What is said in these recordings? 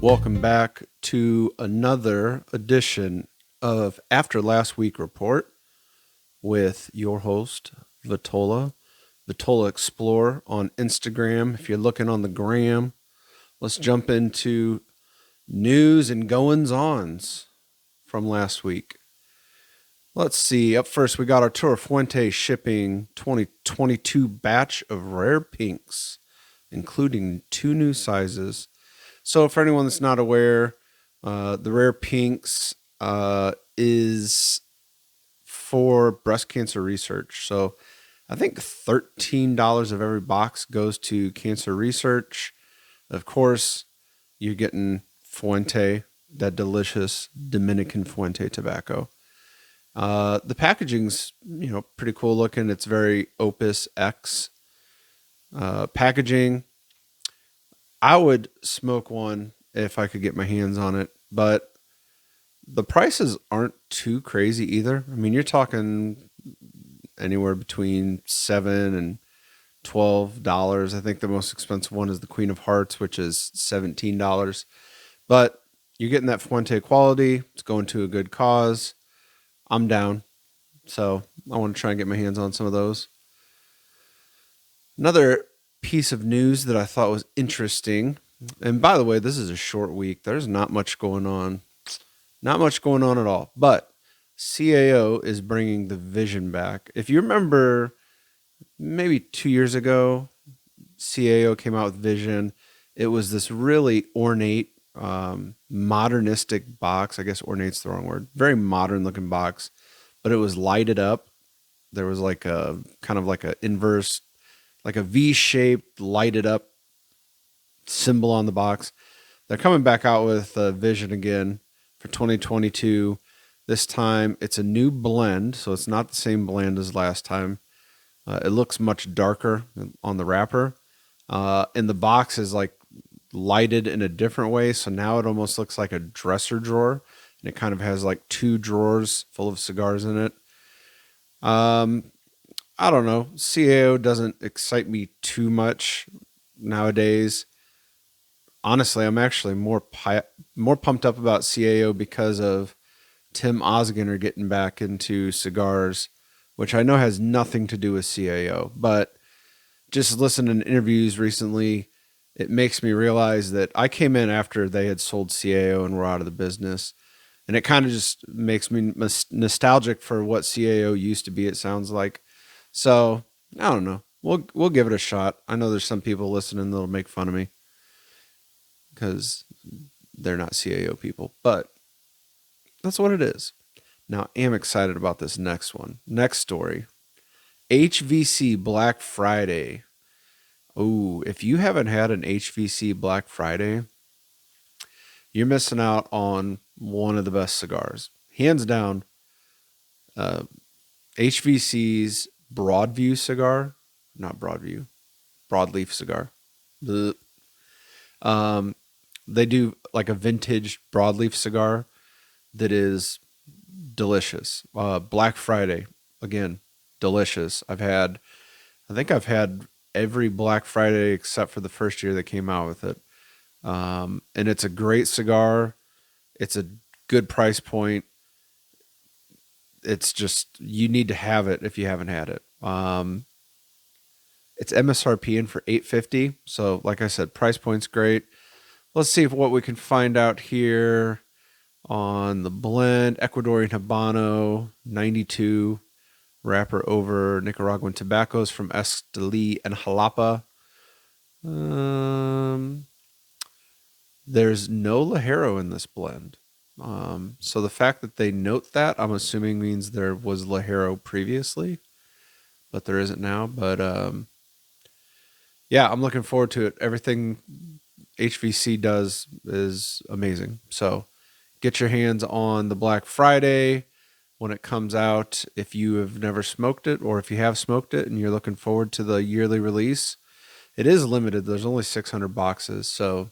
Welcome back to another edition of After Last Week Report with your host, Vitola, Vitola Explorer on Instagram. If you're looking on the gram, let's jump into news and goings-ons from last week. Let's see. Up first, we got Arturo Fuente shipping 2022 batch of rare pinks, including 2 new sizes. So for anyone that's not aware, the Rare Pinks is for breast cancer research. So I think $13 of every box goes to cancer research. Of course, you're getting Fuente, that delicious Dominican Fuente tobacco. The packaging's, pretty cool looking. It's very Opus X packaging. I would smoke one if I could get my hands on it, but the prices aren't too crazy either. I mean, you're talking anywhere between $7 and $12. I think the most expensive one is the Queen of Hearts, which is $17. But you're getting that Fuente quality. It's going to a good cause. I'm down. So I want to try and get my hands on some of those. Another piece of news that I thought was interesting, and by the way, this is a short week. There's not much going on. Not much going on at all. But CAO is bringing the Vision back. If you remember, maybe 2 years ago, CAO came out with Vision. It was this really ornate, modernistic box. I guess ornate's the wrong word. Very modern looking box, but it was lighted up. There was like a kind of like a inverse, like a V-shaped lighted up symbol on the box. They're coming back out with Vision again for 2022. This time it's a new blend, so it's not the same blend as last time. It looks much darker on the wrapper. And the box is like lighted in a different way, so now it almost looks like a dresser drawer, and it kind of has like 2 drawers full of cigars in it. I don't know. CAO doesn't excite me too much nowadays. Honestly, I'm actually more pumped up about CAO because of Tim Osgener getting back into cigars, which I know has nothing to do with CAO, but just listening to interviews recently, it makes me realize that I came in after they had sold CAO and were out of the business. And it kind of just makes me nostalgic for what CAO used to be, it sounds like. So, I don't know. We'll give it a shot. I know there's some people listening that'll make fun of me because they're not CAO people, but that's what it is. Now, I am excited about this next one. Next story. HVC Black Friday. Oh, if you haven't had an HVC Black Friday, you're missing out on one of the best cigars. Hands down, HVC's Broadview cigar, not Broadview, Broadleaf cigar. They do like a vintage broadleaf cigar that is delicious. Black Friday, again, delicious. I think I've had every Black Friday except for the first year they came out with it. And it's a great cigar. It's a good price point. It's just, you need to have it if you haven't had it. It's MSRP in for $8.50. So like I said, price point's great. Let's see what we can find out here on the blend. Ecuadorian Habano, 92. Wrapper over Nicaraguan tobaccos from Esteli and Jalapa. There's no Ligero in this blend. So the fact that they note that, I'm assuming means there was Ligero previously, but there isn't now. But yeah, I'm looking forward to it. Everything HVC does is amazing. So get your hands on the Black Friday when it comes out. If you have never smoked it, or if you have smoked it and you're looking forward to the yearly release, it is limited. There's only 600 boxes. So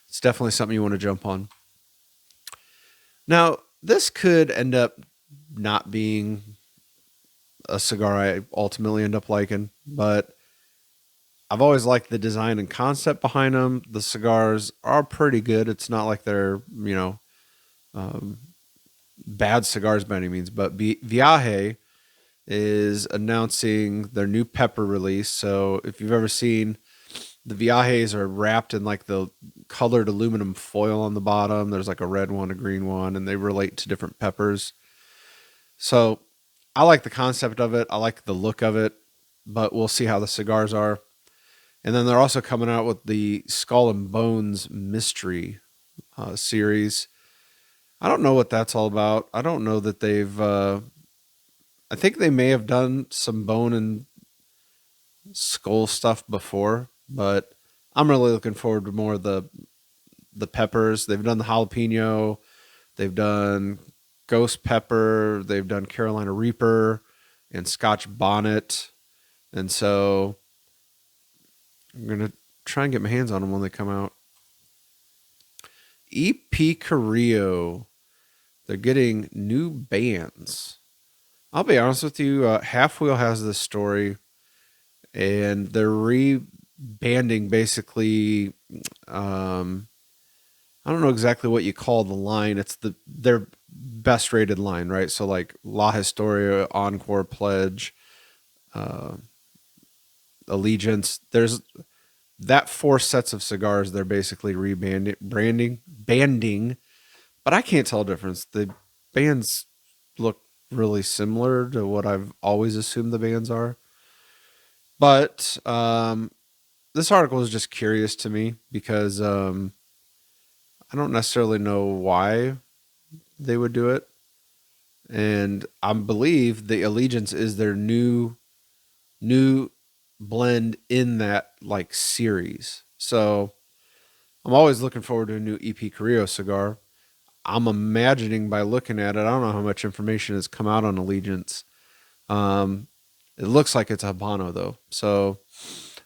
it's definitely something you want to jump on. Now, this could end up not being a cigar I ultimately end up liking, but I've always liked the design and concept behind them. The cigars are pretty good. It's not like they're, bad cigars by any means, but Viaje is announcing their new pepper release. So if you've ever seen, the Viajes are wrapped in like the colored aluminum foil on the bottom. There's like a red one, a green one, and they relate to different peppers. So I like the concept of it. I like the look of it, but we'll see how the cigars are. And then they're also coming out with the Skull and Bones Mystery series. I don't know what that's all about. I don't know that they've. I think they may have done some bone and skull stuff before, but I'm really looking forward to more of the peppers. They've done the jalapeno, they've done ghost pepper, they've done Carolina Reaper and Scotch Bonnet, and so I'm gonna try and get my hands on them when they come out. EP Carrillo, they're getting new bands. I'll be honest with you, Half Wheel has this story, and they're rebanding basically. I don't know exactly what you call the line. It's their best rated line, right? So like La Historia, Encore, Pledge, Allegiance. There's that 4 sets of cigars. They're basically banding, but I can't tell the difference. The bands look really similar to what I've always assumed the bands are. But this article is just curious to me because I don't necessarily know why they would do it. And I believe the Allegiance is their new blend in that like series. So I'm always looking forward to a new EP Carrillo cigar. I'm imagining by looking at it, I don't know how much information has come out on Allegiance. It looks like it's a Habano though. So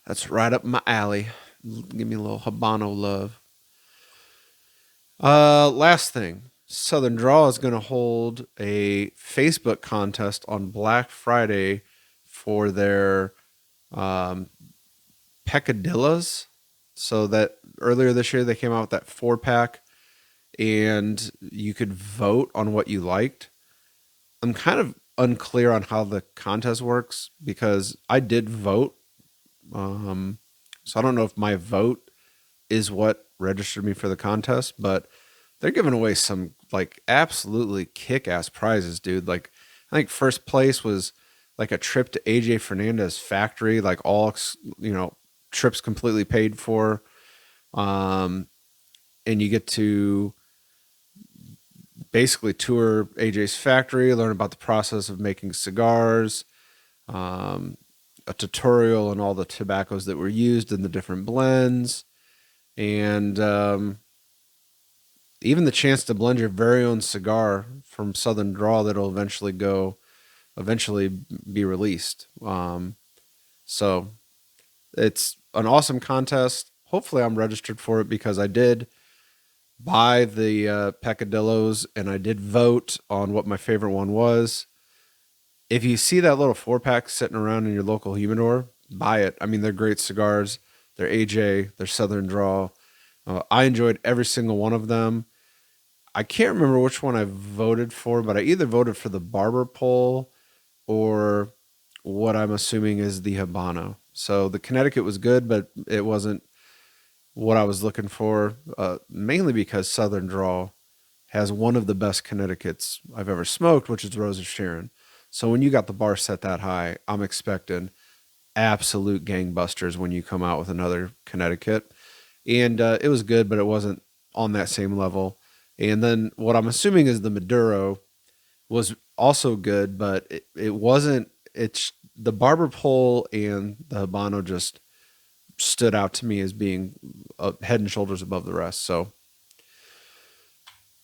that's right up my alley. Give me a little Habano love. Last thing. Southern Draw is going to hold a Facebook contest on Black Friday for their Peccadilloes. So that earlier this year they came out with that 4-pack and you could vote on what you liked. I'm kind of unclear on how the contest works because I did vote. So I don't know if my vote is what registered me for the contest, but they're giving away some like absolutely kick-ass prizes, dude. Like I think first place was like a trip to AJ Fernandez factory, like all, trips completely paid for. And you get to basically tour AJ's factory, learn about the process of making cigars, a tutorial on all the tobaccos that were used in the different blends, and even the chance to blend your very own cigar from Southern Draw that'll eventually be released. So it's an awesome contest. Hopefully I'm registered for it because I did buy the Peccadilloes and I did vote on what my favorite one was. If you see that little 4-pack sitting around in your local humidor, buy it. I mean, they're great cigars. They're AJ, they're Southern Draw. I enjoyed every single one of them. I can't remember which one I voted for, but I either voted for the Barber Pole or what I'm assuming is the Habano. So the Connecticut was good, but it wasn't what I was looking for, mainly because Southern Draw has one of the best Connecticut's I've ever smoked, which is Rose of Sharon. So when you got the bar set that high, I'm expecting absolute gangbusters when you come out with another Connecticut. And it was good, but it wasn't on that same level. And then what I'm assuming is the Maduro was also good, but it wasn't. It's the Barber Pole and the Habano just stood out to me as being head and shoulders above the rest. So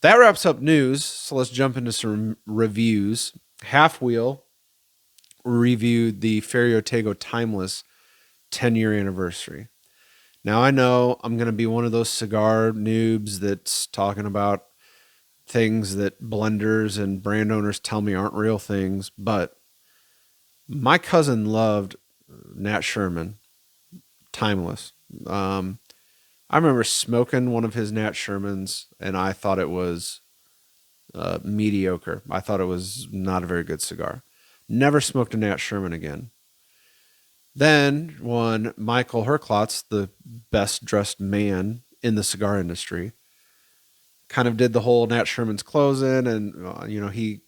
that wraps up news. So let's jump into some reviews. Half Wheel reviewed the Ferio Tego Timeless 10-year anniversary. Now I know I'm going to be one of those cigar noobs that's talking about things that blenders and brand owners tell me aren't real things, but my cousin loved Nat Sherman timeless. I remember smoking one of his Nat Shermans, and I thought it was mediocre. I thought it was not a very good cigar. Never smoked a Nat Sherman again. Then when Michael Herklotz, the best dressed man in the cigar industry, kind of did the whole Nat Sherman's closing, and he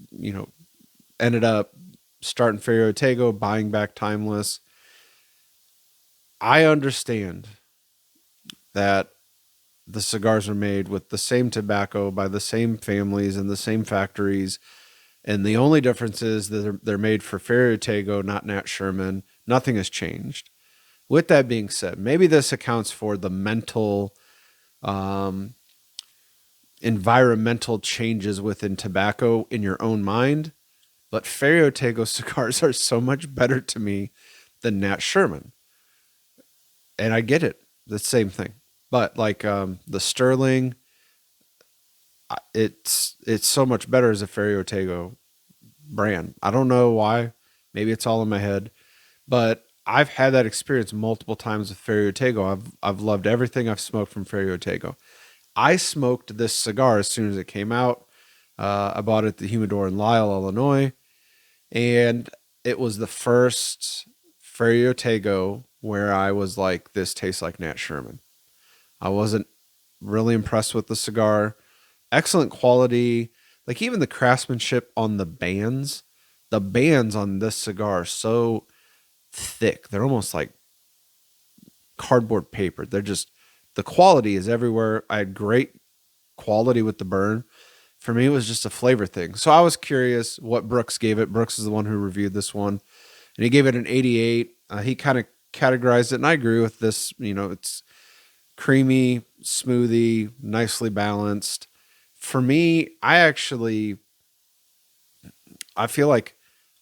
ended up starting Ferio Tego, buying back Timeless. I understand that the cigars are made with the same tobacco by the same families and the same factories, and the only difference is that they're made for Ferio Tego, not Nat Sherman. Nothing has changed. With that being said, maybe this accounts for the mental, environmental changes within tobacco in your own mind, but Ferio Tego cigars are so much better to me than Nat Sherman. And I get it. The same thing. But like the Sterling, it's so much better as a Ferio Tego brand. I don't know why. Maybe it's all in my head. But I've had that experience multiple times with Ferio Tego. I've loved everything I've smoked from Ferio Tego. I smoked this cigar as soon as it came out. I bought it at the Humidor in Lisle, Illinois. And it was the first Ferio Tego where I was like, this tastes like Nat Sherman. I wasn't really impressed with the cigar. Excellent quality. Like even the craftsmanship on the bands on this cigar are so thick. They're almost like cardboard paper. They're just, the quality is everywhere. I had great quality with the burn. For me, it was just a flavor thing. So I was curious what Brooks gave it. Brooks is the one who reviewed this one, and he gave it an 88. He kind of categorized it, and I agree with this. It's creamy, smoothie, nicely balanced. For me, I feel like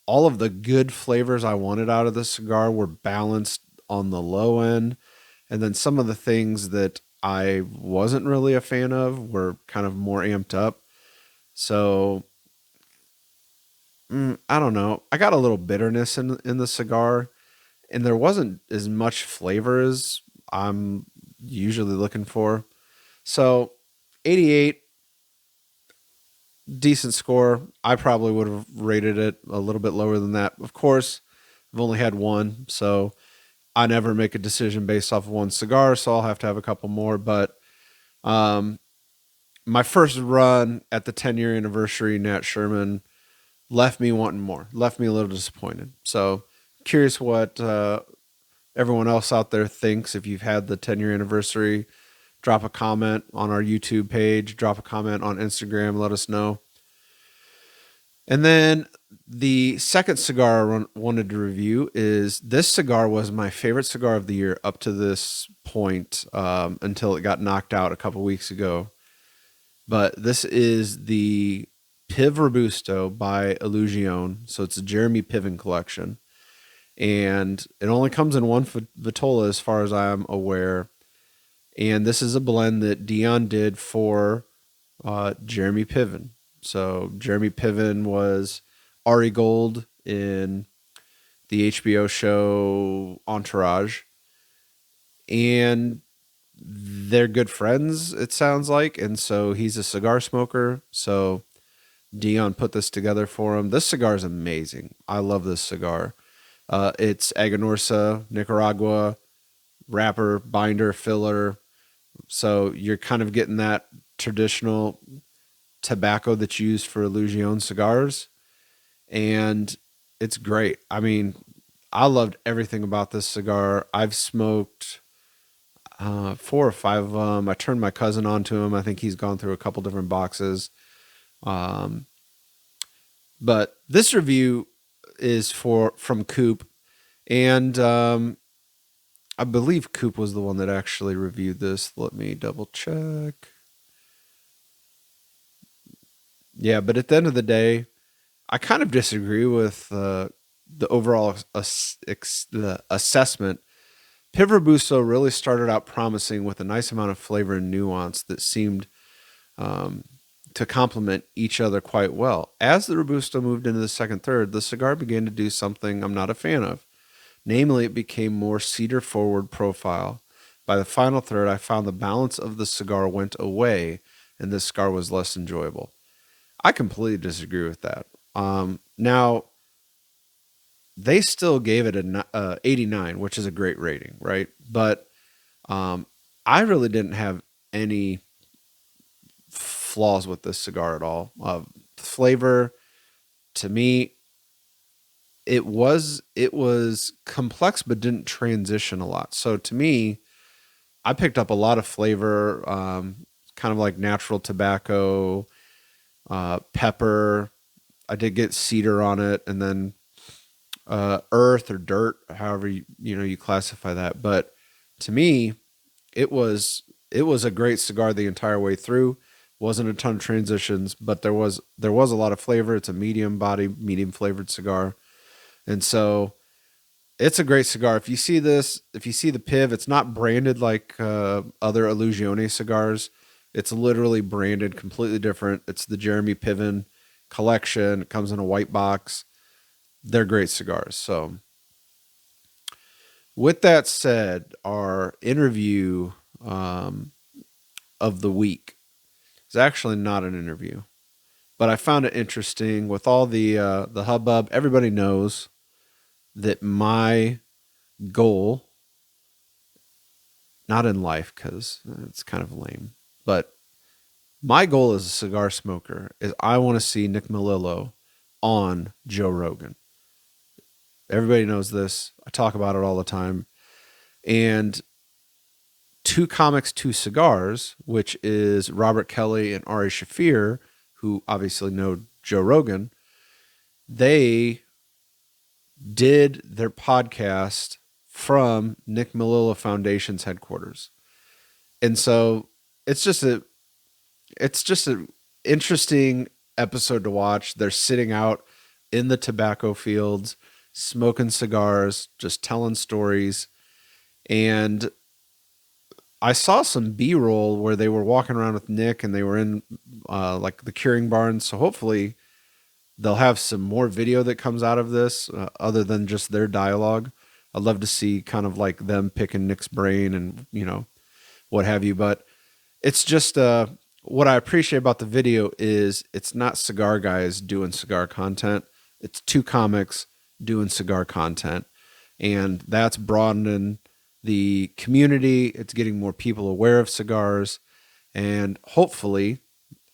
all of the good flavors I wanted out of this cigar were balanced on the low end. And then some of the things that I wasn't really a fan of were kind of more amped up. So, I don't know. I got a little bitterness in the cigar, and there wasn't as much flavor as I'm usually looking for. So, 88, decent score. I probably would have rated it a little bit lower than that. Of course, I've only had one, so I never make a decision based off of one cigar, so I'll have to have a couple more. But my first run at the 10-year anniversary Nat Sherman left me wanting more, left me a little disappointed. So curious what everyone else out there thinks. If you've had the 10-year anniversary, drop a comment on our YouTube page, drop a comment on Instagram, let us know. And then the second cigar I wanted to review is, this cigar was my favorite cigar of the year up to this point, until it got knocked out a couple weeks ago. But this is the Piv Robusto by Illusione. So it's a Jeremy Piven collection. And it only comes in one Vitola as far as I'm aware. And this is a blend that Dion did for Jeremy Piven. So Jeremy Piven was Ari Gold in the HBO show Entourage. And they're good friends, it sounds like. And so he's a cigar smoker. So Dion put this together for him. This cigar is amazing. I love this cigar. It's Aganorsa, Nicaragua, wrapper, binder, filler. So you're kind of getting that traditional tobacco that's used for Illusione cigars. And it's great. I mean, I loved everything about this cigar. I've smoked 4 or 5 of them. I turned my cousin on to him. I think he's gone through a couple different boxes. But this review is from Coop. And I believe Coop was the one that actually reviewed this. Let me double check. Yeah, but at the end of the day, I kind of disagree with the overall the assessment. Piv Robusto really started out promising with a nice amount of flavor and nuance that seemed to complement each other quite well. As the Robusto moved into the second third, the cigar began to do something I'm not a fan of. Namely, it became more cedar forward profile. By the final third, I found the balance of the cigar went away and the cigar was less enjoyable. I completely disagree with that. Now, they still gave it an 89, which is a great rating, right? But I really didn't have any flaws with this cigar at all. Flavor, to me, it was complex but didn't transition a lot. So to me, I picked up a lot of flavor, kind of like natural tobacco, pepper. I did get cedar on it, and then earth or dirt, however you classify that. But to me, it was a great cigar the entire way through. Wasn't a ton of transitions, but there was a lot of flavor. It's a medium body, medium flavored cigar. And so it's a great cigar. If you see the PIV, it's not branded like other Illusione cigars. It's literally branded completely different. It's the Jeremy Piven collection. It comes in a white box. They're great cigars. So with that said, our interview of the week is actually not an interview, but I found it interesting with all the hubbub. Everybody knows that my goal, not in life because it's kind of lame, but my goal as a cigar smoker is I want to see Nick Melillo on Joe Rogan. Everybody knows this. I talk about it all the time. And Two Comics, Two Cigars, which is Robert Kelly and Ari Shaffir, who obviously know Joe Rogan, they did their podcast from Nick Melillo Foundation's headquarters. And so it's just an interesting episode to watch. They're sitting out in the tobacco fields, smoking cigars, just telling stories. And I saw some B-roll where they were walking around with Nick and they were in like the curing barns. So hopefully they'll have some more video that comes out of this other than just their dialogue. I'd love to see kind of like them picking Nick's brain and, what have you. But it's just what I appreciate about the video is it's not cigar guys doing cigar content. It's two comics doing cigar content. And that's broadening the community. It's getting more people aware of cigars. And hopefully,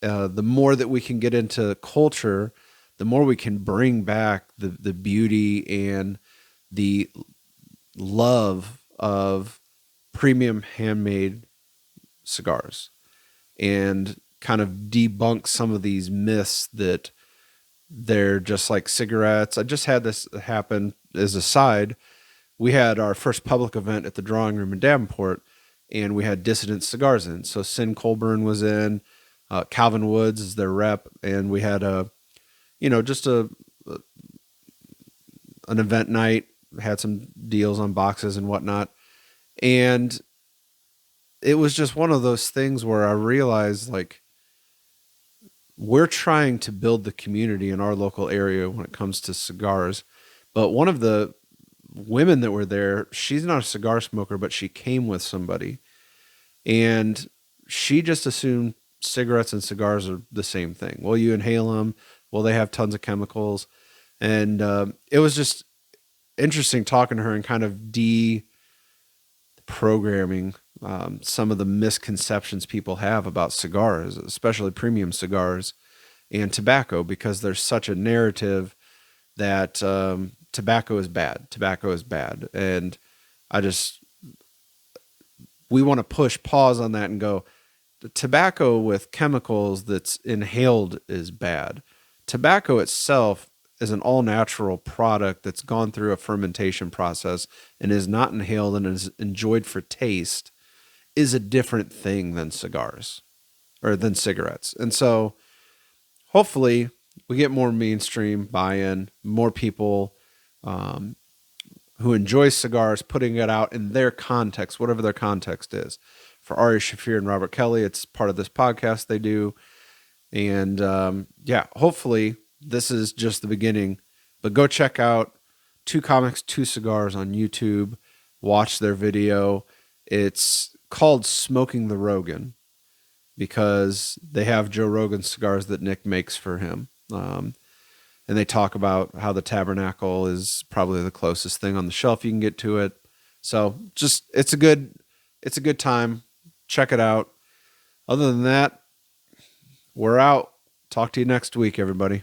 the more that we can get into culture, the more we can bring back the beauty and the love of premium handmade cigars and kind of debunk some of these myths that they're just like cigarettes. I just had this happen as a side. We had our first public event at the Drawing Room in Davenport, and we had Dissident Cigars in. So Sin Colburn was in, Calvin Woods is their rep, and we had an event night, had some deals on boxes and whatnot. And it was just one of those things where I realized, like, we're trying to build the community in our local area when it comes to cigars. But one of the women that were there, she's not a cigar smoker, but she came with somebody. And she just assumed cigarettes and cigars are the same thing. Well, you inhale them. Well, they have tons of chemicals. And it was just interesting talking to her and kind of deprogramming some of the misconceptions people have about cigars, especially premium cigars and tobacco, because there's such a narrative that tobacco is bad. Tobacco is bad. And we want to push pause on that and go, the tobacco with chemicals that's inhaled is bad. Tobacco itself is an all-natural product that's gone through a fermentation process and is not inhaled and is enjoyed for taste, is a different thing than cigars or than cigarettes. And so hopefully we get more mainstream buy-in, more people who enjoy cigars putting it out in their context, whatever their context is. For Ari Shaffir and Robert Kelly, it's part of this podcast they do. And hopefully this is just the beginning. But go check out Two Comics, Two Cigars on YouTube. Watch their video. It's called Smoking the Rogan because they have Joe Rogan cigars that Nick makes for him. And they talk about how the Tabernacle is probably the closest thing on the shelf you can get to it. So just, it's a good time. Check it out. Other than that, we're out. Talk to you next week, everybody.